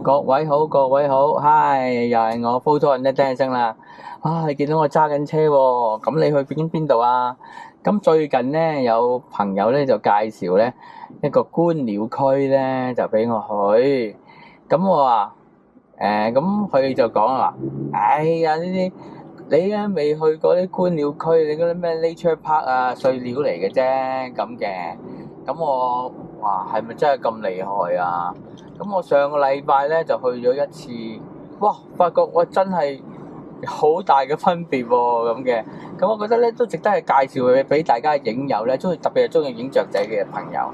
各位好，各位好，嗨，又係我 Photo 人的聽聲啦。你見到我揸緊車喎，咁你去邊度啊？咁最近咧有朋友咧就介紹咧一個觀鳥區咧就俾我去，咁我話咁佢就講話，哎呀呢啲你咧未去過啲觀鳥區，你嗰啲咩 nature park 啊碎料嚟嘅啫咁嘅，咁我話係咪真係咁厲害啊？咁我上個禮拜咧就去咗一次，哇！發覺我真係好大嘅分別喎咁嘅，咁我覺得咧都值得係介紹俾大家影友咧，特別係中意影雀仔嘅朋友，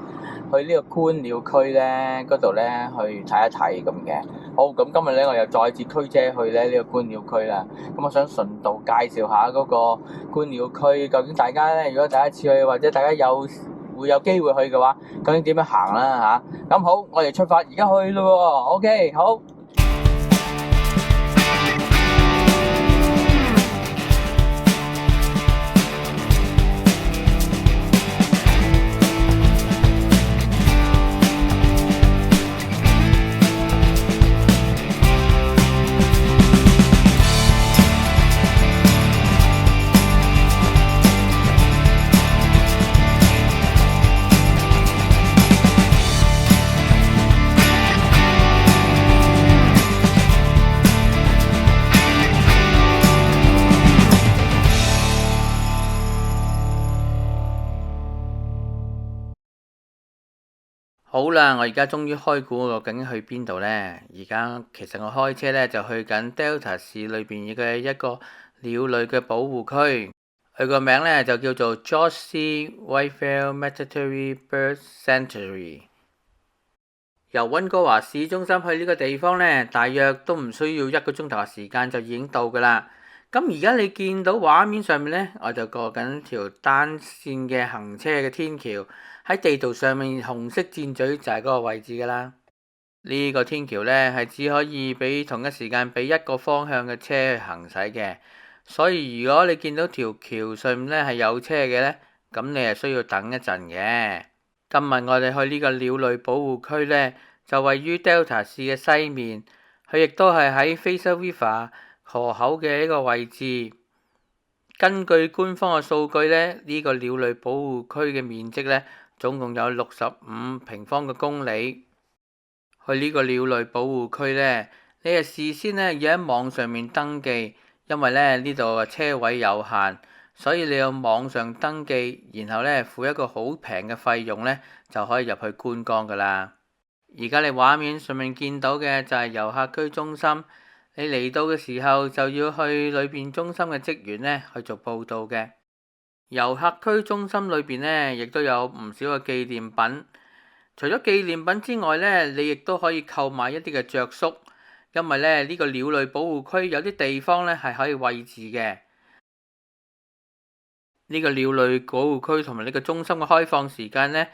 去呢個觀鳥區咧嗰度咧去睇一睇咁嘅。好，咁今日咧我又再次驅車去咧呢個觀鳥區啦。咁我想順道介紹下嗰個觀鳥區，究竟大家咧如果第一次去或者大家會有機會去嘅話，究竟點樣行啦嚇？咁好，我哋出發，而家去咯喎。OK，好。好啦，我而家終於開估我究竟去邊度呢？而家其實我開車咧就去緊 Delta 市裏邊嘅一個鳥類嘅保護區，佢個名咧就叫做 George C. Whitfield Mandatory Bird Sanctuary。由溫哥華市中心去呢個地方呢，大約都唔需要1個鐘頭嘅時間就已經到噶啦。咁而家你見到畫面上面呢，我就過緊條單線嘅行車嘅天橋，喺地圖上面紅色箭嘴就係嗰個位置噶啦。呢個天橋呢，係只可以俾同一時間俾一個方向嘅車去行駛嘅，所以如果你見到條橋上面呢係有車嘅呢，咁你係需要等一陣嘅。今日我哋去呢個鳥類保護區呢，就位於 Delta 市嘅西面，佢亦都係喺 Fraser River 河口嘅一個位置。根據官方嘅數據呢，呢個鳥類保護區嘅面積呢，總共有65平方嘅公里。去呢個鳥類保護區呢，你係事先呢要喺網上面登記，因為呢度嘅車位有限。所以你要網上登記，然後咧付一個好平嘅費用咧，就可以入去觀光噶啦。而家你畫面上面見到嘅就係遊客區中心，你嚟到嘅時候就要去裏邊中心嘅職員咧去做報到嘅。遊客區中心裏邊咧，亦都有唔少嘅紀念品。除咗紀念品之外咧，你亦都可以購買一啲嘅著宿，因為咧呢個鳥類保護區有啲地方咧係可以餵飼嘅。呢個鳥類保護區同埋呢個中心嘅開放時間呢，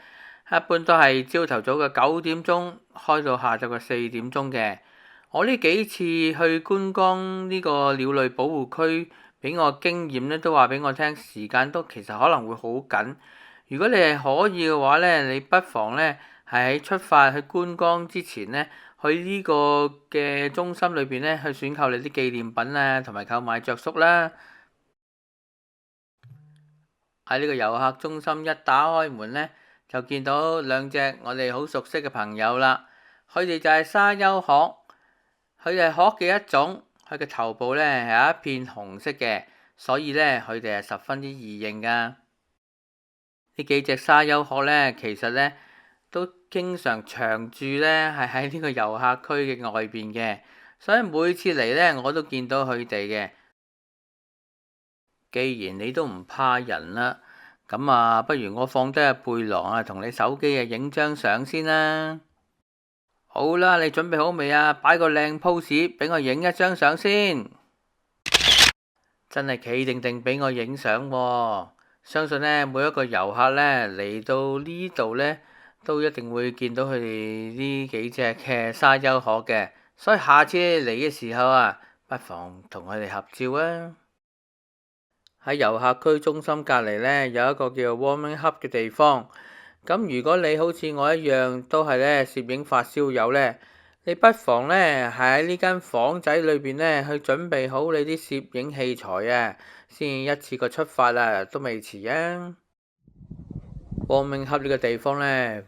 一般都係朝頭早嘅9點鐘開到下晝嘅4點鐘嘅。我呢幾次去觀光呢個鳥類保護區，俾我經驗呢都話俾我聽，時間都其實可能會好緊。如果你係可以嘅話呢，你不妨呢係喺出發去觀光之前呢，去呢個嘅中心裏邊呢去選購你啲紀念品啊，同埋購買著宿啦。喺呢個遊客中心一打開門呢，就見到兩隻我哋好熟悉嘅朋友啦。佢哋就係沙丘鶴，佢哋係鶴嘅一種，佢嘅頭部呢係一片紅色嘅，所以呢，佢哋係十分之易認噶。呢幾隻沙丘鶴呢，其實呢都經常長住呢係喺呢個遊客區嘅外邊嘅，所以每次嚟呢，我都見到佢哋嘅。既然你都唔怕人啦，咁啊，不如我放低個背囊啊，同你手機啊影張相先啦。好啦，你準備好未啊？擺個靚 pose 俾我影一張相先。真係企定定俾我影相喎。相信呢，每一個遊客呢嚟到呢度呢，都一定會見到佢哋呢幾隻嘅沙丘鶴嘅，所以下次嚟嘅時候啊，不妨同佢哋合照啊。喺遊客區中心隔離呢，有一個叫 Warming Hub 嘅地方。咁如果你好似我一樣都係呢攝影發燒友呢，你不妨呢喺呢間房仔裏邊呢去準備好你啲攝影器材啊，先一次過出發啊，都未遲啊！光明盒呢個地方呢，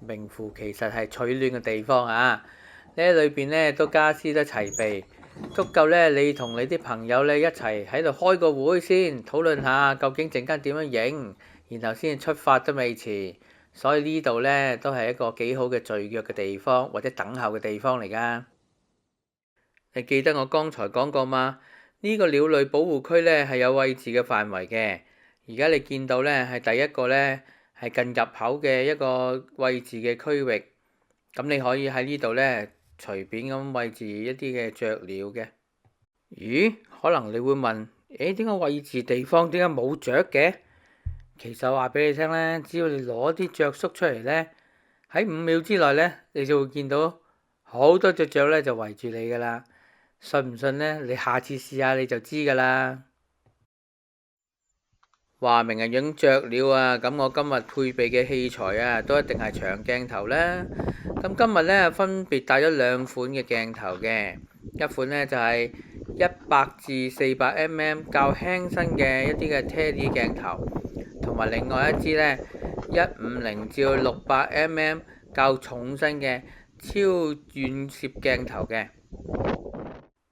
名副其實係取暖嘅地方啊！呢裏邊呢都家私都齊備，足夠呢你同你啲朋友呢一齊喺度開個會先，討論下究竟陣間點樣影，然後先出發都未遲。所以呢度呢都係一個幾好嘅聚腳嘅地方，或者等候嘅地方嚟㗎。你記得我剛才講過嗎？呢個鳥類保護區呢係有位置嘅範圍嘅。而家你見到呢係第一個呢係近入口嘅一個位置嘅區域。咁你可以喺呢度呢隨便咁餵飼一啲嘅雀鳥嘅。咦？可能你會問：點解餵飼地方點解冇雀嘅？其實話俾你聽呢，只要你攞啲雀粟出嚟呢，喺5秒之內呢，你就會見到好多隻雀呢就圍住你噶啦。信唔信呢？你下次試下你就知噶啦。話明係影雀鳥啊，咁我今日配備嘅器材啊，都一定係長鏡頭啦。咁今日呢，分別帶咗2款嘅鏡頭嘅，一款呢就係100至400mm 較輕身嘅一啲嘅 Tele 鏡頭，同埋另外一支呢150至600mm 較重身嘅超遠攝鏡頭嘅。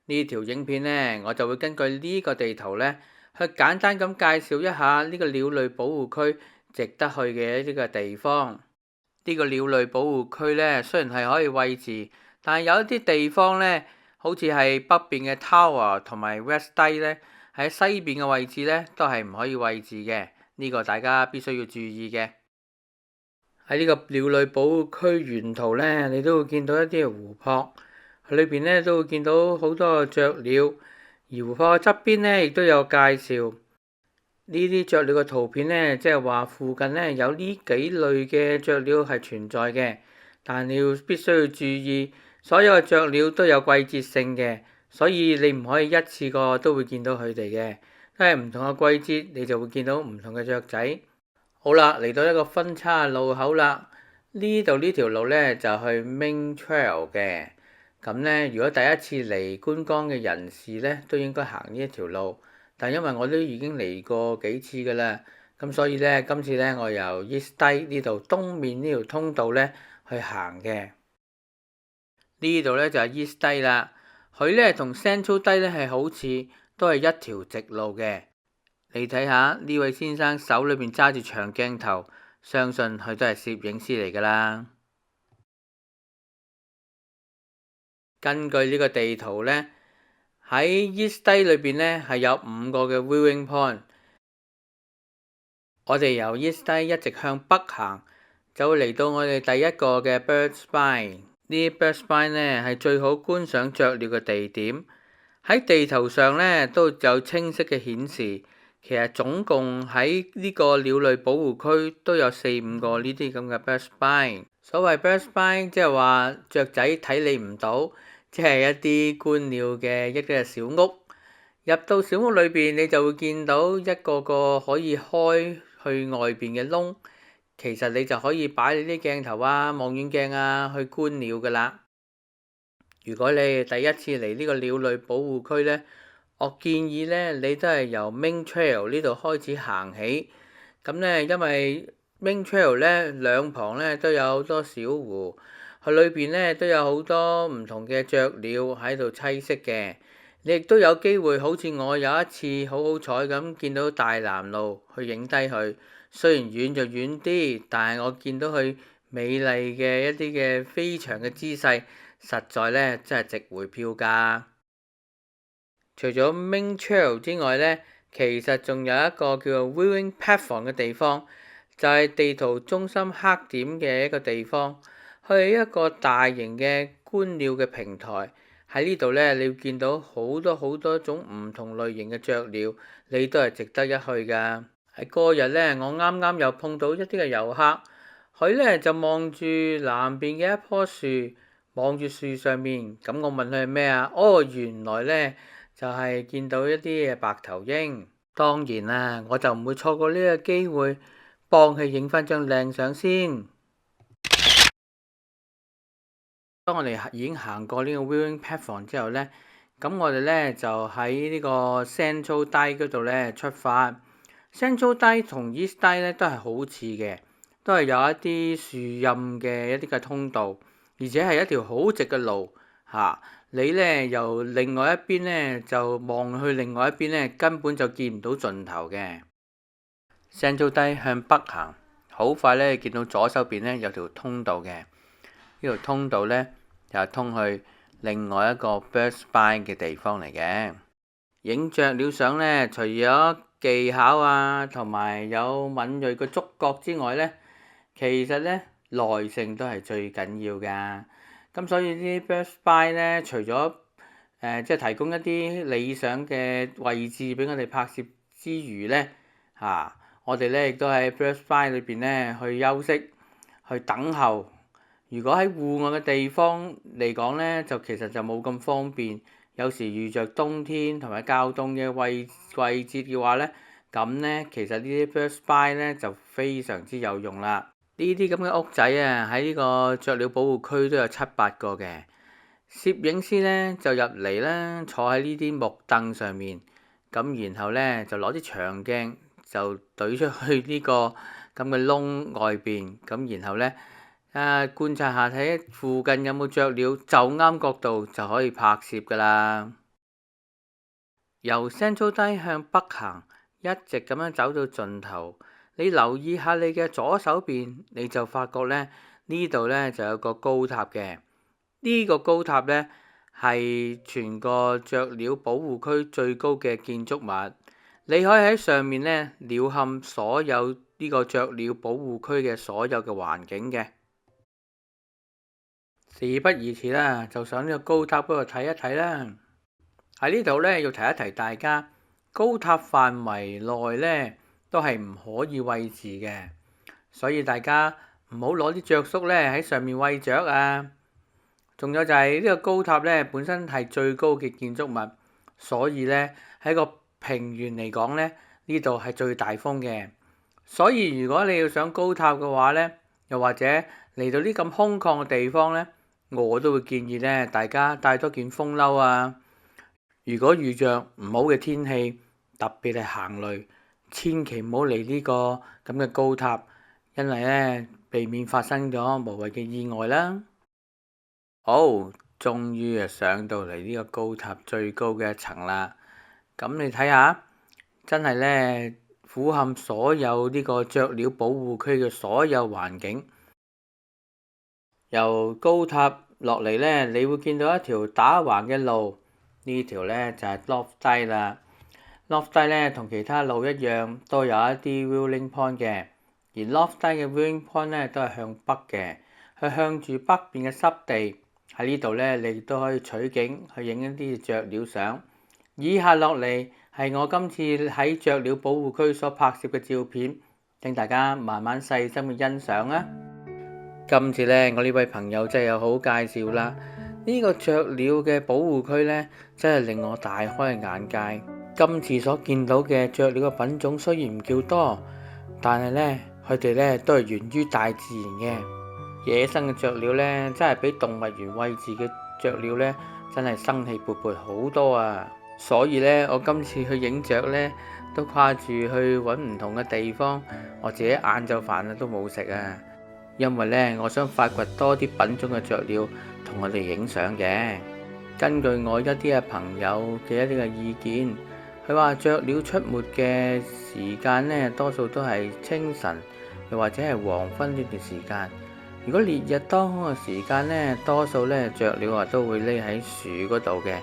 呢條影片呢，我就會根據呢個地圖呢，去簡單咁介紹一下呢個鳥類保護區值得去嘅一啲嘅地方。呢個鳥類保護區呢，雖然係可以餵飼，但係有一啲地方呢，好似係北邊嘅 Tower 同埋 West 低呢，喺西邊嘅位置呢，都係唔可以餵飼嘅。呢個大家必須要注意嘅。喺呢個鳥類保護區沿途呢，你都會見到一啲嘅湖泊。裏邊咧都會見到好多嘅雀鳥，而湖泊側邊咧亦都有介紹呢啲雀鳥嘅圖片咧，即係話附近咧有呢幾類嘅雀鳥係存在嘅。但你必須要注意，所有嘅雀鳥都有季節性嘅，所以你唔可以一次過都會見到佢哋嘅，因為唔同嘅季節你就會見到唔同嘅雀仔。好啦，嚟到一個分叉路口啦，呢度呢條路咧就去 Main Trail 嘅。咁呢，如果第一次嚟觀光嘅人士呢，都應該行呢一條路。但因為我都已經嚟過幾次㗎啦，咁所以呢，今次呢，我由 East 低呢度東面呢條通道呢去行嘅。呢度呢就係 East 低啦，佢呢同 Central 低呢係好似，都係一條直路嘅。你睇下呢位先生手裏邊揸住長鏡頭，相信佢都係攝影師嚟㗎啦。根據呢個地圖呢，喺 East 低裏邊呢係有5個嘅 viewing point。我哋由 East 低一直向北行，就會嚟到我哋第一個嘅 Bird Spine。呢啲 Bird Spine 呢係最好觀賞雀鳥嘅地點。喺地圖上呢都有清晰嘅顯示，其實總共喺呢個鳥類保護區都有4-5個呢啲咁嘅 Bird Spine。所謂 Bird Spine 即係話雀仔睇你唔到。即係一啲觀鳥嘅一啲嘅小屋，入到小屋裏邊，你就會見到一個個可以開去外邊嘅窿，其實你就可以擺你啲鏡頭啊、望遠鏡啊去觀鳥噶啦。如果你係第一次嚟呢個鳥類保護區呢，我建議呢，你都係由 Main Trail 呢度開始行起。咁呢，因為 Main Trail 呢兩旁呢都有好多小湖。佢裏邊咧都有好多唔同嘅雀鳥喺度棲息嘅，你亦都有機會好似我有一次好好彩咁見到大南鷺去影低佢。雖然遠就遠啲，但係我見到佢美麗嘅一啲嘅飛翔嘅姿勢，實在咧真係值回票價。除咗 Main Trail 之外咧，其實仲有一個叫做 Viewing Platform 嘅地方，就係地圖中心黑點嘅一個地方。佢係一個大型嘅觀鳥嘅平台，喺呢度呢，你會見到好多種唔同類型嘅雀鳥，你都係值得一去㗎。喺嗰日呢，我啱啱又碰到一啲嘅遊客，佢呢就望住南邊嘅一棵樹，望住樹上面。咁我問佢係咩啊？哦，原來呢就係見到一啲嘅白頭鷹。當然啦，我就唔會錯過呢個機會，幫佢影返張靚相先。當我哋已經行過呢個 viewing platform 之後呢，咁我哋呢就喺呢個 Central Dive 嗰度呢出發。Central Dive 同 East Dive 呢都係好似嘅，都係有一啲樹蔭嘅一啲嘅通道，而且係一條好直嘅路嚇。你呢由另外一邊呢就望去另外一邊呢，根本就見唔到盡頭嘅。Central Dive 向北行，好快呢見到左手邊呢有條通道嘅，呢條通道呢就係通去另外一個 Bird Spy 嘅地方嚟嘅。影雀鳥相呢，除咗技巧啊，同埋有敏鋭嘅觸覺之外呢，其實呢耐性都係最緊要㗎。咁所以呢啲 Bird Spy 呢，除咗即係提供一啲理想嘅位置俾我哋拍攝之餘呢，我哋呢亦都喺 Bird Spy 裏邊呢去休息、去等候。如果喺戶外嘅地方嚟講呢，就其實就冇咁方便。有時遇着冬天同埋較凍嘅季節嘅話呢，咁呢其實呢啲 Bird Spy 呢就非常之有用啦。呢啲咁嘅屋仔啊，喺呢個雀鳥保護區都有7、8個嘅。攝影師呢就入嚟啦，坐喺呢啲木凳上面，咁然後呢就攞啲長鏡就對出去呢個咁嘅窿外邊，咁然後呢觀察下睇附近有冇雀鳥，就啱角度就可以拍攝㗎啦。由 Central Dive 向北行，一直咁樣走到盡頭，你留意下你嘅左手邊，你就發覺呢度呢就有個高塔嘅。呢個高塔呢係全個雀鳥保護區最高嘅建築物，你可以喺上面呢鳥瞰所有呢個雀鳥保護區嘅所有嘅環境嘅。事不宜遲啦，就上呢個高塔嗰度睇一睇啦。喺呢度呢，要提一提大家，高塔範圍內呢都係唔可以餵飼嘅，所以大家唔好攞啲雀粟呢喺上面餵雀啊。仲有就係呢個高塔呢本身係最高嘅建築物，所以呢喺個平原嚟講呢，呢度係最大風嘅。所以如果你要上高塔嘅話呢，又或者嚟到呢咁空曠嘅地方呢，我都會建議呢大家帶多件風褸啊。如果遇着唔好嘅天氣，特別係行雷，千祈唔好嚟呢個咁嘅高塔，因為呢避免發生咗無謂嘅意外啦。好，終於上到嚟呢個高塔最高嘅一層啦。咁你睇下，真係呢俯瞰所有呢個雀鳥保護區嘅所有環境。由高塔落嚟呢，你會見到一條打橫嘅路，呢條呢就係 Loft Dive 啦。Loft Dive 呢同其他路一樣，都有一啲 viewing point 嘅，而 Loft Dive 嘅 viewing point 呢都係向北嘅，係向住北邊嘅濕地。喺呢度呢，你都可以取景去影一啲雀鳥相。以下落嚟係我今次喺雀鳥保護區所拍攝嘅照片，請大家慢慢細心去欣賞啊！今次呢，我呢位朋友真係有好介紹啦。呢個雀鳥嘅保護區呢，真係令我大開眼界。今次所見到嘅雀鳥嘅品種雖然唔叫多，但係呢，佢哋呢都係源於大自然嘅。野生嘅雀鳥呢，真係比動物園餵飼嘅雀鳥呢，真係生氣勃勃好多啊！所以呢，我今次去影雀呢，都跨住去揾唔同嘅地方。我自己晏晝飯都冇食啊！因為呢，我想發掘多啲品種嘅雀鳥同我哋影相嘅。根據我一啲嘅朋友嘅一啲嘅意見，佢話雀鳥出沒嘅時間呢，多數都係清晨，又或者係黃昏呢段時間。如果烈日當空嘅時間呢，多數呢雀鳥都會匿喺樹嗰度嘅，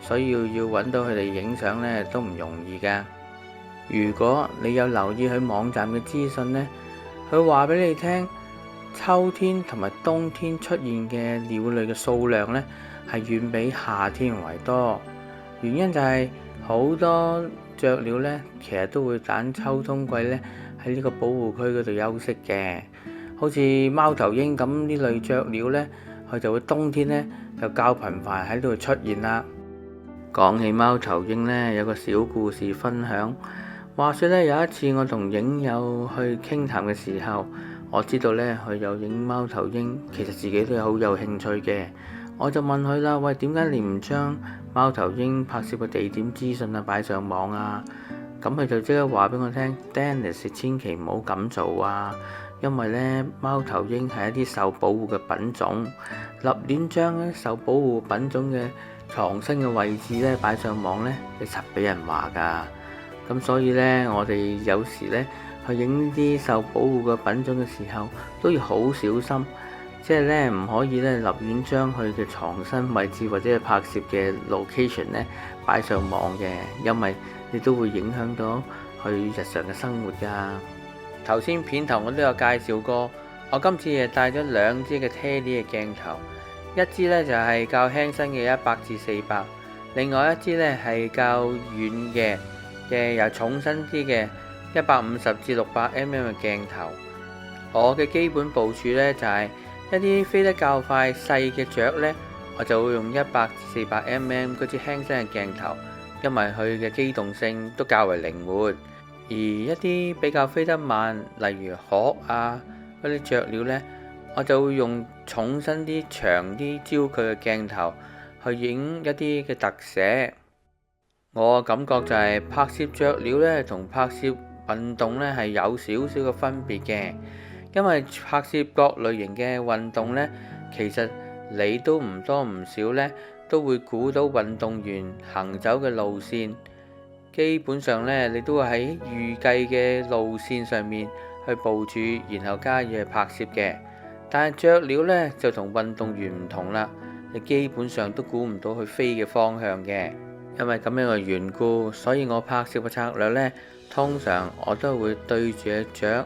所以要揾到佢哋影相呢都唔容易噶。如果你有留意佢網站嘅資訊呢，佢話俾你聽，秋天同埋冬天出現嘅鳥類嘅數量呢，係遠比夏天為多。原因就係好多雀鳥呢，其實都會揀秋冬季呢喺呢個保護區嗰度休息嘅。好似貓頭鷹咁呢類雀鳥呢，佢就會冬天呢就較頻繁喺度出現啦。講起貓頭鷹呢，有個小故事分享。話說呢，有一次我同影友去傾談嘅時候，我知道呢，佢有影貓頭鷹，其實自己都好有興趣嘅。我就問佢啦，喂，點解你唔將貓頭鷹拍攝嘅地點資訊啊擺上網啊？咁佢就即刻話俾我聽，Dennis 千祈唔好咁做啊！因為呢，貓頭鷹係一啲受保護嘅品種，立亂將咧受保護品種嘅藏身嘅位置咧擺上網呢，你實俾人話㗎。咁所以呢，我哋有時呢，去影呢啲受保護嘅品種嘅時候，都要好小心，即係呢，唔可以咧立亂將佢嘅藏身位置或者係拍攝嘅 location 呢擺上網嘅，因為你都會影響到佢日常嘅生活㗎。頭先片頭我都有介紹過，我今次係帶咗兩支嘅 Tele 嘅鏡頭，一支呢就係較輕身嘅100至400，另外一支呢係較遠嘅又重身啲嘅150至600mm 嘅鏡頭。我嘅基本部署呢就係一啲飛得較快細嘅雀呢，我就會用100至400mm 嗰支輕身嘅鏡頭，因為佢嘅機動性都較為靈活。而一啲比較飛得慢，例如鶴啊嗰啲雀鳥呢，我就會用重身啲、長啲焦距嘅鏡頭去影一啲嘅特寫。我感覺就係拍攝雀鳥呢同拍攝運動呢係有少少嘅分別嘅，因為拍攝各類型嘅運動呢，其實你都唔多唔少呢都會估到運動員行走嘅路線。基本上咧，你都會喺預計嘅路線上面去部署，然後加以去拍攝嘅。但係雀鳥咧就同運動員唔同啦，你基本上都估唔到佢飛嘅方向嘅。因為咁樣嘅緣故，所以我拍攝嘅策略咧，通常我都會對住隻雀。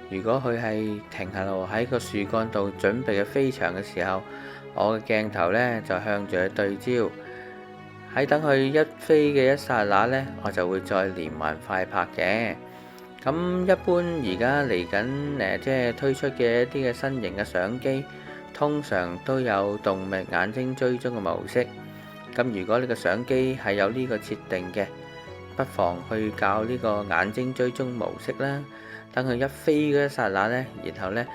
如果佢係停下路喺個樹幹度準備嘅飛翔嘅時候，我嘅鏡頭咧就向住佢對焦。喺等佢一飛嘅一剎那呢，我就會再連環快拍嘅。咁一般而家嚟緊即係推出嘅一啲嘅新型嘅相機，通常都有動物眼睛追蹤嘅模式。咁如果你個相機係有呢個設定嘅，不妨去校呢個眼睛追蹤模式啦。等佢一飛嘅一剎那呢，然後呢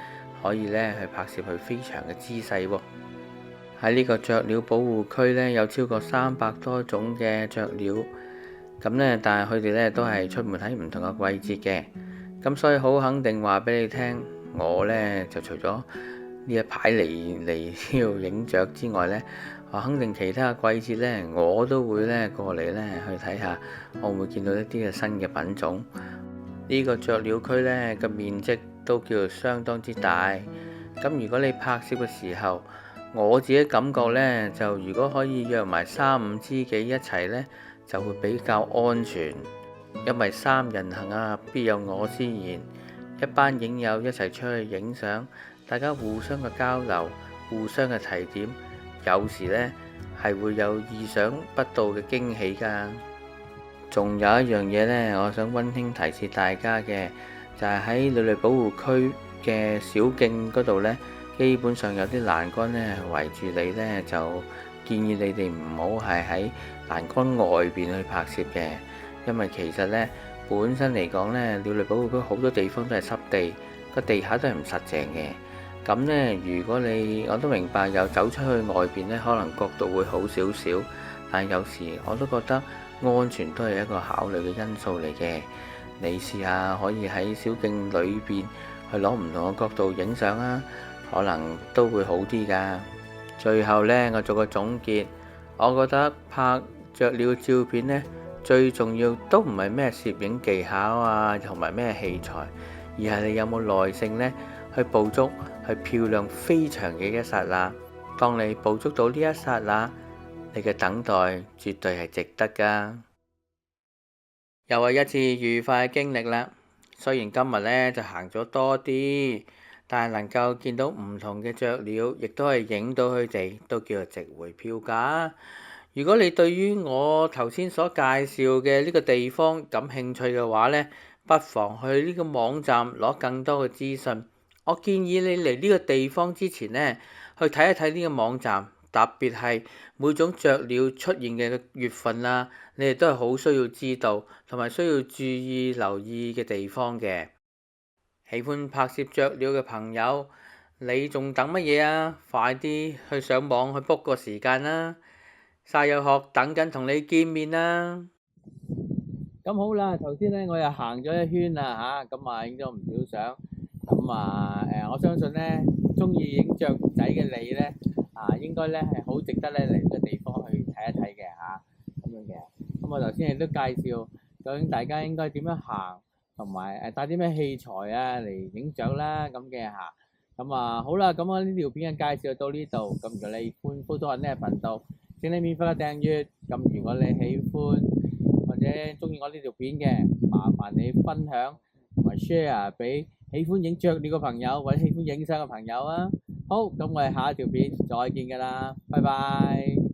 可以呢去拍攝佢飛翔嘅姿勢喎。喺呢個雀鳥保護區呢，有超過300多種嘅雀鳥，咁呢，但係佢哋呢都係出沒喺唔同嘅季節嘅，咁所以好肯定話俾你聽，我呢就除咗呢一排嚟呢度影雀之外呢，我肯定其他嘅季節呢，我都會呢過嚟呢去睇下，我會見到一啲嘅新嘅品種。呢個雀鳥區呢嘅面積都叫做相當之大，咁如果你拍攝嘅時候，我自己感覺呢，就如果可以約埋3-5知己一齊呢，就會比較安全。因為3人行啊，必有我師焉。一班影友一齊出去影相，大家互相嘅交流，互相嘅提點，有時呢係會有意想不到嘅驚喜㗎。仲有一樣嘢呢，我想溫馨提示大家嘅，就係喺鳥類保護區嘅小徑嗰度呢。基本上有啲欄杆咧圍住你呢，就建議你哋唔好係喺欄杆外邊去拍攝嘅，因為其實呢，本身嚟講呢，鳥類保護區好多地方都係濕地，個地下都係唔實淨嘅。咁呢，如果我都明白有走出去外邊呢，可能角度會好少少，但有時我都覺得安全都係一個考慮嘅因素嚟嘅。你試下可以喺小徑裏邊去攞唔同嘅角度影相啊！可能都會好啲㗎。最後呢，我做個總結，我覺得拍雀鳥照片呢，最重要都唔係咩攝影技巧啊，同埋咩器材，而係你有冇耐性呢去捕捉去漂亮飛翔嘅一剎那。當你捕捉到呢一剎那，你嘅等待絕對係值得㗎。又係一次愉快嘅經歷啦。雖然今日呢就行咗多啲，但係能夠見到唔同嘅雀鳥，亦都係影到佢哋，都叫做值回票價。如果你對於我頭先所介紹嘅呢個地方感興趣嘅話呢，不妨去呢個網站攞更多嘅資訊。我建議你嚟呢個地方之前呢，去睇一睇呢個網站，特別係每種雀鳥出現嘅月份啦，你哋都係好需要知道，同埋需要注意留意嘅地方嘅。喜歡拍攝雀鳥嘅朋友，你仲等乜嘢啊？快啲去上網去 book 個時間啦！沙友學等緊同你見面啦！咁好啦，頭先咧我又行咗一圈啦嚇，咁影咗唔少相，我相信咧中意影雀仔嘅你咧應該咧係好值得咧嚟呢個地方去睇一睇嘅嚇，咁樣嘅。咁我頭先亦都介紹究竟大家應該點樣行，同埋帶啲咩器材嚟影相啦咁嘅嚇。好啦，咁我呢條片嘅介紹到呢度，咁如果你喜歡科多人呢個頻道，請你免費嘅訂閱。咁如果你喜歡或者中意我呢條片嘅，麻煩你分享同埋 share 俾喜歡影雀鳥嘅朋友或者喜歡影相嘅朋友啊。好，咁我哋下一條片再見㗎啦，拜拜。